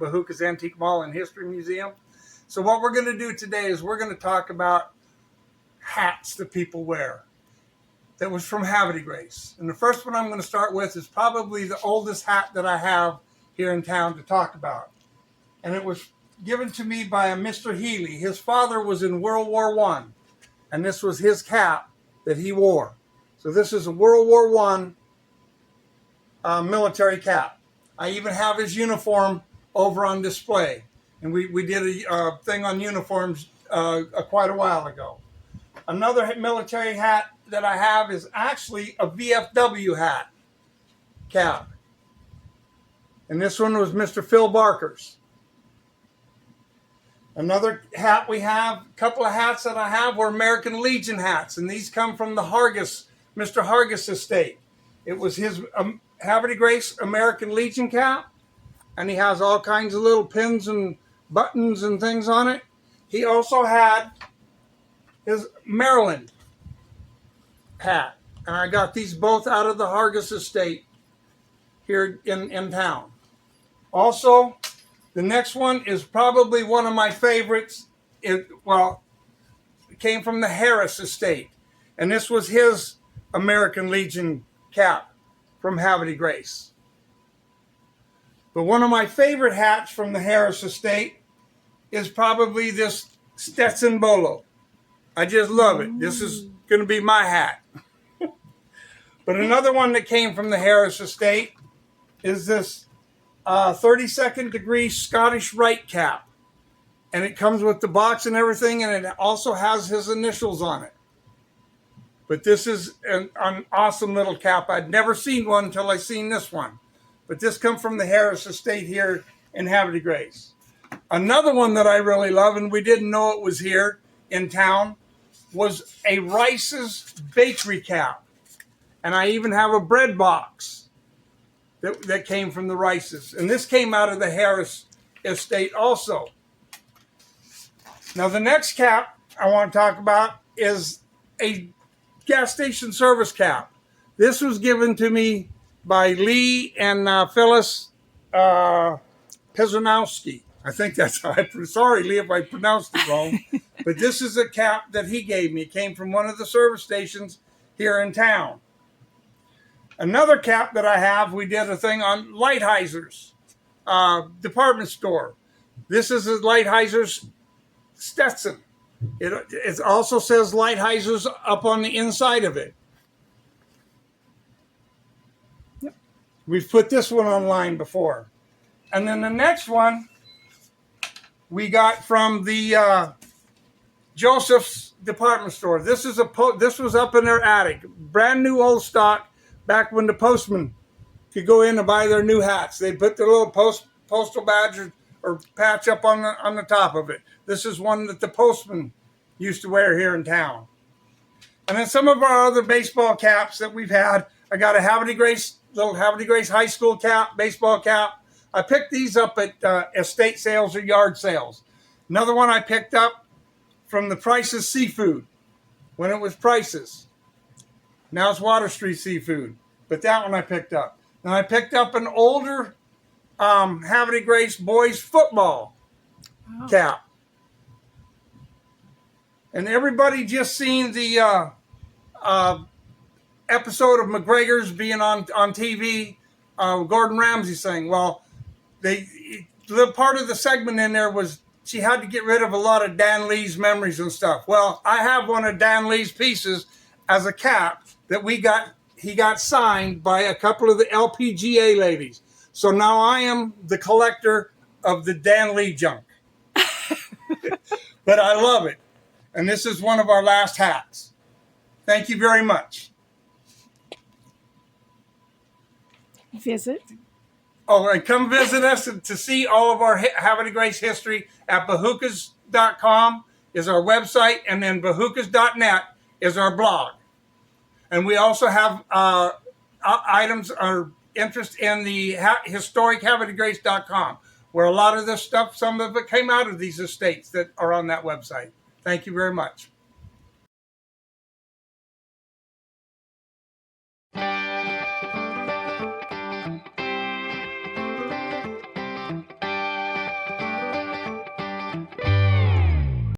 Bahoukas Antique Mall and History Museum. So what we're going to do today is we're going to talk about hats that people wear. That was from Havre de Grace. And the first one I'm going to start with is probably the oldest hat that I have here in town to talk about. And it was given to me by a Mr. Healy. His father was in World War I, and this was his cap that he wore. So this is a World War I military cap. I even have his uniform over on display. And we did a thing on uniforms quite a while ago. Another military hat that I have is actually a VFW hat cap. And this one was Mr. Phil Barker's. Another hat we have, a couple of hats that I have were American Legion hats. And these come from the Mr. Hargis estate. It was his Havre de Grace American Legion cap. And he has all kinds of little pins and buttons and things on it. He also had his Maryland hat. And I got these both out of the Hargis estate here in town. Also, the next one is probably one of my favorites. It came from the Harris estate. And this was his American Legion cap from Havre de Grace. But one of my favorite hats from the Harris estate is probably this Stetson Bolo. I just love it. This is going to be my hat. But another one that came from the Harris estate is this 32nd degree Scottish Rite cap. And it comes with the box and everything, and it also has his initials on it. But this is an awesome little cap. I'd never seen one until I seen this one. But this comes from the Harris estate here in Havre de Grace. Another one that I really love, and we didn't know it was here in town, was a Rice's bakery cap. And I even have a bread box that came from the Rice's. And this came out of the Harris estate also. Now the next cap I want to talk about is a gas station service cap. This was given to me by Lee and Phyllis Pezanowski. I think that's how sorry, Lee, if I pronounced it wrong. But this is a cap that he gave me. It came from one of the service stations here in town. Another cap that I have, we did a thing on Leithiser's department store. This is a Leithiser Stetson. It also says Leithiser's up on the inside of it. Yep. We've put this one online before. And then the next one we got from the Joseph's department store. This was up in their attic. Brand new old stock. Back when the postman could go in and buy their new hats, they put their little postal badge or patch up on the top of it. This is one that the postman used to wear here in town. And then some of our other baseball caps that we've had. I got a little Havre de Grace high school cap, baseball cap. I picked these up at estate sales or yard sales. Another one I picked up from the Price's Seafood when it was Price's. Now it's Water Street Seafood, but that one I picked up. And I picked up an older Havre de Grace boys football cap. And everybody just seen the episode of McGregor's being on TV, Gordon Ramsay saying, well, the part of the segment in there was she had to get rid of a lot of Dan Lee's memories and stuff. Well, I have one of Dan Lee's pieces as a cap that he got signed by a couple of the LPGA ladies. So now I am the collector of the Dan Lee junk. But I love it. And this is one of our last hats. Thank you very much. Visit. Oh, and come visit us to see all of our Havre de Grace history at bahoukas.com is our website, and then bahoukas.net is our blog. And we also have items or interest in the historic HavreDeGrace.com, where a lot of this stuff, some of it came out of these estates that are on that website. Thank you very much.